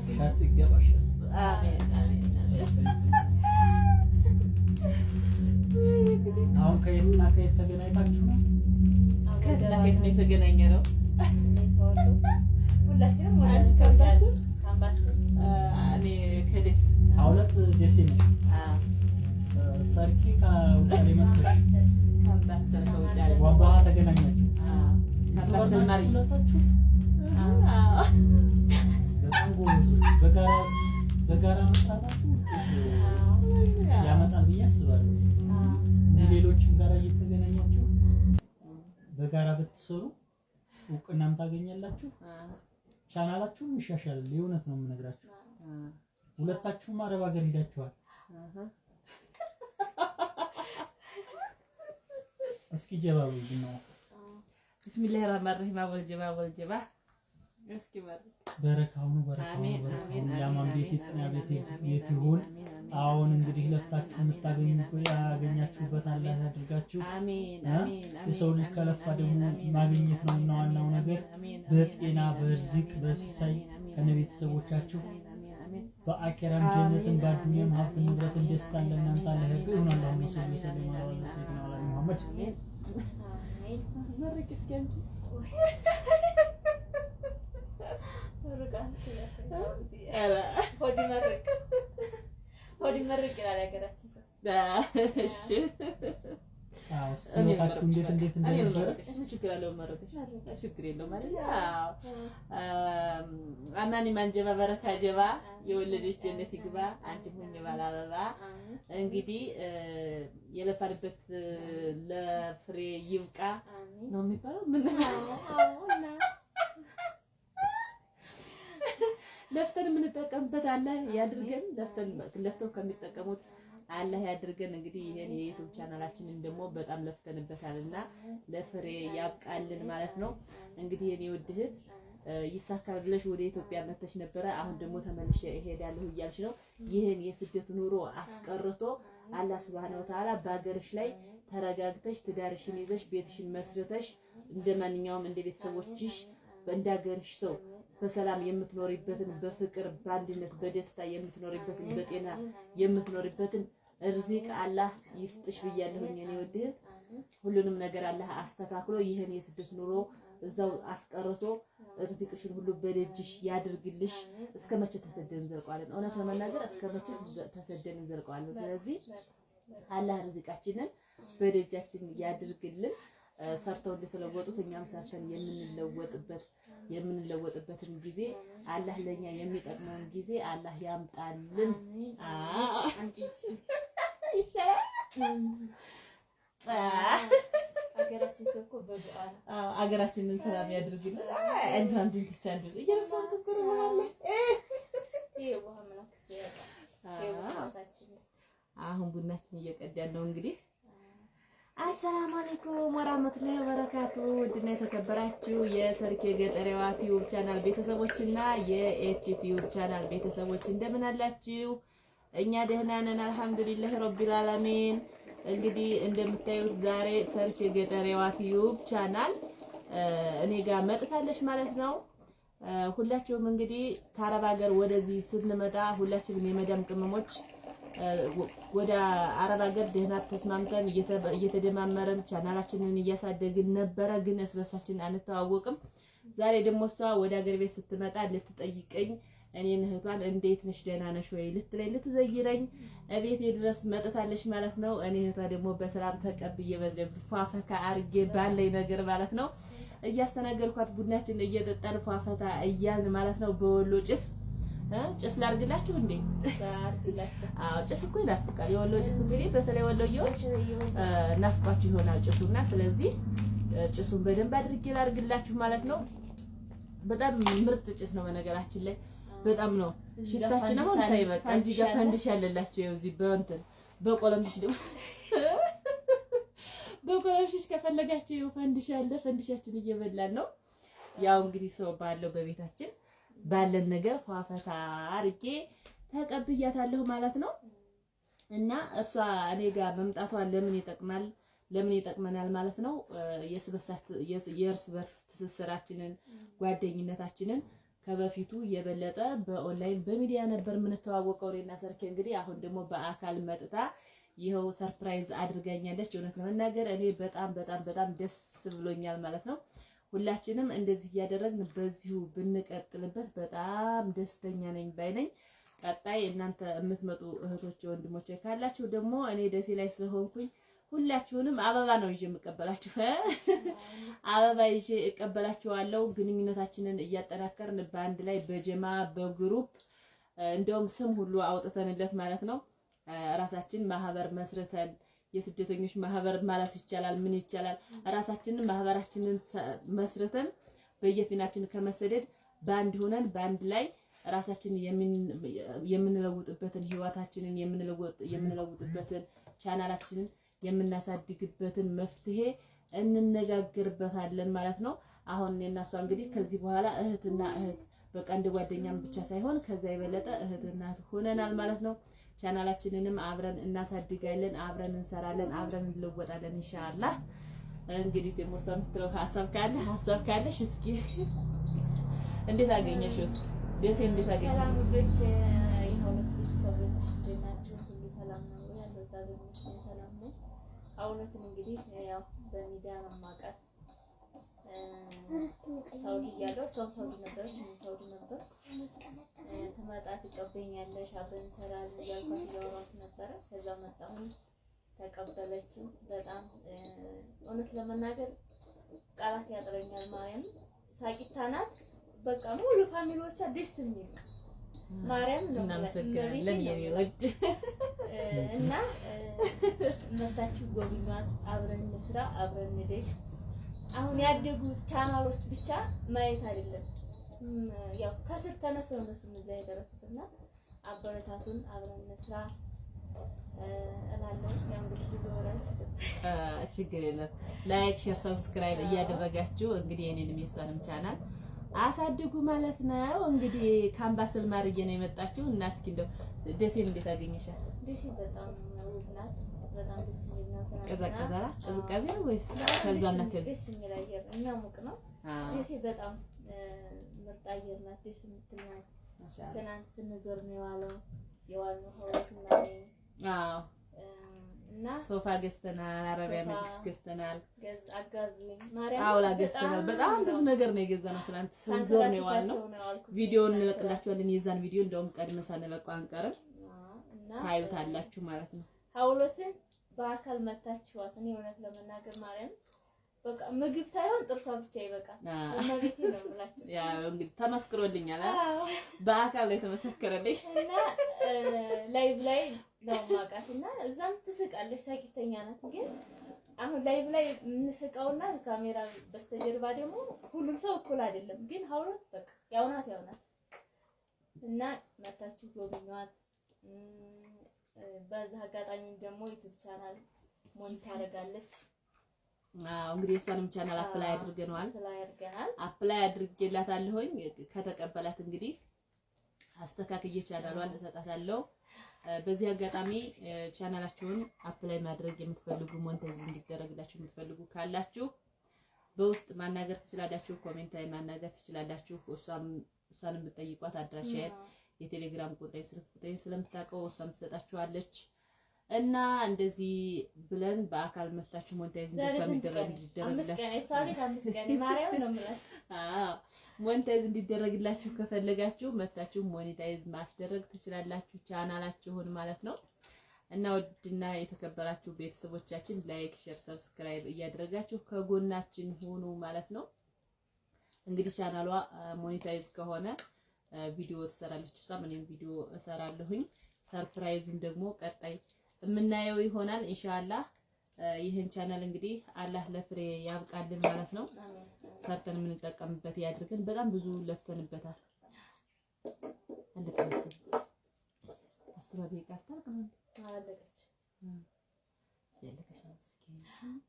ሻትገባሽ አሜን አሜን። አሁን ከየትና ከየት ተገናኝታችሁ ነው? ከየትና ከየት ነው የተገናኘነው? ሁላችንም አንቺ ከአምባሰል እኔ ከደሴ። ሁለት ደሴ ነው። ሰርኪ ከውጫሌ መጥተሽ ከአምባሰል ከውጫሌ ቧንቧ ተገናኛችሁ? ከአምባሰል ማሪ በጣም ጎበዞች። በጋራ መስራታችሁ ያመጣል ብዬ አስባለሁ። ሌሎችም ጋር እየተገናኛችሁ በጋራ ብትሰሩ እውቅናም ታገኛላችሁ፣ ቻናላችሁም ይሻሻላል። የእውነት ነው የምነግራችሁ። ሁለታችሁም አረብ ሀገር ሄዳችኋል። እስኪ ጀባቡ ነው ቢስሚላሂ ረህማን ረሂም ወልጀባ እስኪ በረካው ያማም ቤት ይጥና ቤት ይሁን። አሁን እንግዲህ ለፍታችሁ የምታገኙ ያገኛችሁበት አላህ ያድርጋችሁ። አሜን አሜን። የሰው ልጅ ከለፋ ደግሞ ማግኘት ነውና ዋናው ነገር በጤና በርዝቅ በሲሳይ ከነቤተሰቦቻችሁ በአኺራም ጀነትን በዱንያም ሀብት ንብረትን ደስታን ለእናንተ አላህ ያድርገው። አላሁመ ሰሊ ወሰለም ዐላ ሰይድና ሙሐመድ። መርቅ እስኪ አንቺ ሆዲ መርቅ ይላል ያገራችን ሰው። እሺ ህይወታችሁ እንዴት እንደነበረ ችግር አለው መረቅሽ ችግር የለውም ማለት አማኒ ማንጀባ በረካ ጀባ የወለደች ጀነት ይግባ አንቺም ሁኚ ባለ አበባ። እንግዲህ የለፋንበት ለፍሬ ይብቃ ነው የሚባለው። ምን ለፍተን የምንጠቀምበት አላህ ያድርገን። ለፍተው ከሚጠቀሙት አላህ ያድርገን። እንግዲህ ይሄን የዩቲዩብ ቻናላችንን ደግሞ በጣም ለፍተንበታልና ለፍሬ ያብቃልን ማለት ነው። እንግዲህ የኔ ውድ እህት ይሳካል ብለሽ ወደ ኢትዮጵያ መተሽ ነበረ። አሁን ደግሞ ተመልሼ እሄዳለሁ እያልሽ ነው። ይሄን የስደት ኑሮ አስቀርቶ አላህ Subhanahu Wa Ta'ala በአገርሽ ላይ ተረጋግተሽ ትዳርሽን ይዘሽ ቤትሽን መስርተሽ እንደማንኛውም እንደ ቤተሰቦችሽ እንዳገርሽ ሰው በሰላም የምትኖሪበትን በፍቅር በአንድነት በደስታ የምትኖሪበትን በጤና የምትኖሪበትን ርዝቅ አላህ ይስጥሽ ብያለሁኝ። እኔ ውድ እህት ሁሉንም ነገር አላህ አስተካክሎ ይሄን የስደት ኑሮ እዛው አስቀርቶ ርዝቅሽን ሁሉ በደጅሽ ያድርግልሽ። እስከመቼ ተሰደን ዘልቀዋለን? እውነት ለመናገር እስከመቼ ተሰደን ዘልቀዋለን? ስለዚህ አላህ ርዝቃችንን በደጃችን ያድርግልን። ሰርተው እንደተለወጡት እኛም ሰርተን የምንለወጥበትን ጊዜ አላህ ለኛ የሚጠቅመውን ጊዜ አላህ ያምጣልን። አገራችን ሰኮ በዱዓ አገራችንን ሰላም ያድርግልን። አንዱን ብቻ አንዱን እየረሳን ተከሩ በኋላ አሁን ቡናችን እየቀዳን ነው እንግዲህ። አሰላሙ አለይኩም ወራህመቱላሂ ወበረካቱ። ውድና የተከበራችሁ የሰርኬ ገጠሬዋ ቲዩብ ቻናል ቤተሰቦችና የኤች ቲዩብ ቻናል ቤተሰቦች እንደምን አላችሁ? እኛ ደህና ነን አልሐምዱሊላህ ረቢል ዓለሚን። እንግዲህ እንደምታዩት ዛሬ ሰርኬ ገጠሬዋ ቲዩብ ቻናል እኔ ጋር መጥታለች ማለት ነው። ሁላችሁም እንግዲህ ከአረብ ሀገር ወደዚህ ስንመጣ ሁላችንም የመዳም ቅመሞች ወደ አረብ ሀገር ደህና ተስማምተን እየተደማመረን ቻናላችንን እያሳደግን ነበረ፣ ግን እስበሳችን አንተዋወቅም። ዛሬ ደግሞ እሷ ወደ ሀገር ቤት ስትመጣ ልትጠይቀኝ እኔን እህቷን እንዴት ነሽ ደህና ነሽ ወይ ልትለኝ ልትዘይረኝ እቤቴ ድረስ መጥታለች ማለት ነው። እኔ እህቷ ደግሞ በሰላም ተቀብዬ በደንብ ፏፈካ አርጌ ባለኝ ነገር ማለት ነው እያስተናገርኳት ቡናችን እየጠጣን ፏፈታ እያልን ማለት ነው። በወሎ ጭስ ላርግላችሁ እንዴ? አዎ ጭስ እኮ ይናፍቃል። የወሎ ጭስ እንግዲህ በተለይ ወሎዬዎች ናፍቃችሁ ይሆናል ጭሱና፣ ስለዚህ ጭሱን በደንብ አድርጌ ላርግላችሁ ማለት ነው። በጣም ምርጥ ጭስ ነው በነገራችን ላይ በጣም ነው ሽታችን። አሁን ታይ በቃ እዚህ ጋር ፈንድሽ ያለላችሁ ይኸው እዚህ በእንትን በቆለምሽ ደግሞ በቆለምሽ ከፈለጋችሁ ይኸው ፈንድሽ ያለ ፈንድሻችን እየበላን ነው። ያው እንግዲህ ሰው ባለው በቤታችን ባለን ነገር ፏፈታ አርጌ ተቀብያታለሁ ማለት ነው። እና እሷ እኔ ጋር መምጣቷ ለምን ይጠቅመናል ማለት ነው። የእርስ በርስ ትስስራችንን ጓደኝነታችንን ከበፊቱ የበለጠ በኦንላይን በሚዲያ ነበር የምንተዋወቀው እኔና ሰርኬ። እንግዲህ አሁን ደግሞ በአካል መጥታ ይኸው ሰርፕራይዝ አድርጋኛለች። እውነት ለመናገር እኔ በጣም ደስ ብሎኛል ማለት ነው። ሁላችንም እንደዚህ እያደረግን በዚሁ ብንቀጥልበት በጣም ደስተኛ ነኝ ባይነኝ። ቀጣይ እናንተ የምትመጡ እህቶች ወንድሞቼ ካላችሁ ደግሞ እኔ ደሴ ላይ ስለሆንኩኝ ሁላችሁንም አበባ ነው ይዤ የምቀበላችሁ። አበባ ይዤ እቀበላችኋለሁ። ግንኙነታችንን እያጠናከርን በአንድ ላይ በጀማ በግሩፕ እንደውም ስም ሁሉ አውጥተንለት ማለት ነው ራሳችን ማህበር መስርተን የስደተኞች ማህበር ማለት ይቻላል። ምን ይቻላል ራሳችንን ማህበራችንን መስርተን በየፊናችን ከመሰደድ በአንድ ሆነን በአንድ ላይ ራሳችንን የምንለውጥበትን ህይወታችንን የምንለውጥበትን ቻናላችንን የምናሳድግበትን መፍትሄ እንነጋገርበታለን ማለት ነው። አሁን እኔና እሷ እንግዲህ ከዚህ በኋላ እህትና እህት በቃ እንደ ጓደኛም ብቻ ሳይሆን ከዛ የበለጠ እህትና እህት ሆነናል ማለት ነው። ቻናላችንንም አብረን እናሳድጋለን፣ አብረን እንሰራለን፣ አብረን እንለወጣለን ኢንሻአላህ። እንግዲህ ደግሞ ሰምተው ሀሳብ ካለሽ እስኪ እንዴት አገኘሽው? ደሴ እንዴት አገኘሽ? ሰላም ልጆች፣ የሁለት ቤተሰቦች እንደናችሁ ሁሉ ሰላም ነው ያለው? ዛሬ ሰላም ነው። አሁነትን እንግዲህ ያው በሚዲያ ነው የማውቃት። ሳውዲ እያለሁ እሷም ሳውዲ ነበረች፣ እኔም ሳውዲ ነበር። ትመጣ ትቀበኛለሽ፣ አብረን እንሰራለን እያልኳት እያወራሁት ነበረ። ከዛ መጣሁ፣ ተቀበለችው። በጣም እውነት ለመናገር ቃላት ያጥረኛል። ማርያም ሳቂታ ናት። በቃ ሙሉ ፋሚሊዎቿ ደስ የሚል ማርያም ነው። እናመሰግናለን የኔ ወድ እና መታችሁ ጎብኟት፣ አብረን እንስራ፣ አብረን እንደግ። አሁን ያደጉ ቻናሎች ብቻ ማየት አይደለም፣ ያው ከስር ተነስተው እነሱም እዛ የደረሱትና አበረታቱን፣ አብረን እንስራ እላለሁ። ያው እንግዲህ ብዙ ወራች ችግር የለም። ላይክ፣ ሼር፣ ሰብስክራይብ እያደረጋችሁ እንግዲህ የኔንም የሷንም ቻናል አሳድጉ ማለት ነው። እንግዲህ ካምባሰል ማርዬ ነው የመጣችው እና እስኪ እንደው ደሴን እንዴት አገኘሻል? ደሴ በጣም ውብ ናት። በጣም ደስ የሚል ነው። ቀዘቀዘላ ቅዝቃዜ ነው ወይስ ከዛና ከዚህ? ደስ የሚል አየር እኛ ሙቅ ነው። ደሴ በጣም ምርጥ አየር ናት። ደስ የምትል ናት። ትናንት ስንዞር ነው የዋልነው ሆቴልና እና ሶፋ ገዝተናል፣ አረቢያ መጅሊስ ገዝተናል፣ አጋዙኝ ማርያም አውላ ገዝተናል። በጣም ብዙ ነገር ነው የገዛነው። ትናንት ስንዞር ነው የዋልነው። ቪዲዮ እንለቅላችኋለን። የዛን ቪዲዮ እንደውም ቀድመን ሳንለቀው አንቀርም፣ ታዩታላችሁ ማለት ነው። ሀውሎትን በአካል መታችኋት። እኔ እውነት ለመናገር ማርያም በቃ ምግብ ሳይሆን ጥርሷ ብቻ ይበቃል። እመቤቴ ነው የምላቸው። ያው እንግዲህ ተመስክሮልኛል፣ በአካል ላይ ተመሰከረልኝ እና ላይቭ ላይ ነው የማውቃት እና እዛም ትስቃለች፣ ሳቂተኛ ናት። ግን አሁን ላይቭ ላይ የምንስቀውና ካሜራ በስተጀርባ ደግሞ ሁሉም ሰው እኩል አይደለም። ግን ሀውሎት በቃ ያው ናት እና መታችሁ ጎብኟት። በዛ አጋጣሚ ደግሞ ዩቲዩብ ቻናል ሞኒት ታደርጋለች። እንግዲህ እሷንም ቻናል አፕላይ አድርገናል። አፕላይ አድርጌላታለሁኝ። ከተቀበላት እንግዲህ አስተካክዬ ቻናሏን እሰጣታለሁ። በዚህ አጋጣሚ ቻናላችሁን አፕላይ ማድረግ የምትፈልጉ ሞኔታይዝ እንዲደረግላችሁ የምትፈልጉ ካላችሁ በውስጥ ማናገር ትችላላችሁ። ኮሜንት ላይ ማናገር ትችላላችሁ። እሷንም ብትጠይቋት አድራሻዬን፣ የቴሌግራም ቁጥሬን፣ ስልክ ቁጥሬን ስለምታውቀው እሷም ትሰጣችኋለች። እና እንደዚህ ብለን በአካል መታችሁ ሞኔታይዝ እንዲደረግላችሁ ከፈለጋችሁ መታችሁ ሞኔታይዝ ማስደረግ ትችላላችሁ ቻናላችሁን ማለት ነው። እና ውድና የተከበራችሁ ቤተሰቦቻችን ላይክ፣ ሼር፣ ሰብስክራይብ እያደረጋችሁ ከጎናችን ሆኑ ማለት ነው። እንግዲህ ቻናሏ ሞኔታይዝ ከሆነ ቪዲዮ ትሰራለች፣ እሷም እኔም ቪዲዮ እሰራለሁኝ። ሰርፕራይዙን ደግሞ ቀጣይ የምናየው ይሆናል ኢንሻአላህ። ይህን ቻናል እንግዲህ አላህ ለፍሬ ያብቃልን ማለት ነው። ሰርተን የምንጠቀምበት ያድርገን። በጣም ብዙ ለፍተንበታል። አንድ ቀንስ 10 ደቂቃ ታርቀም አለቀች።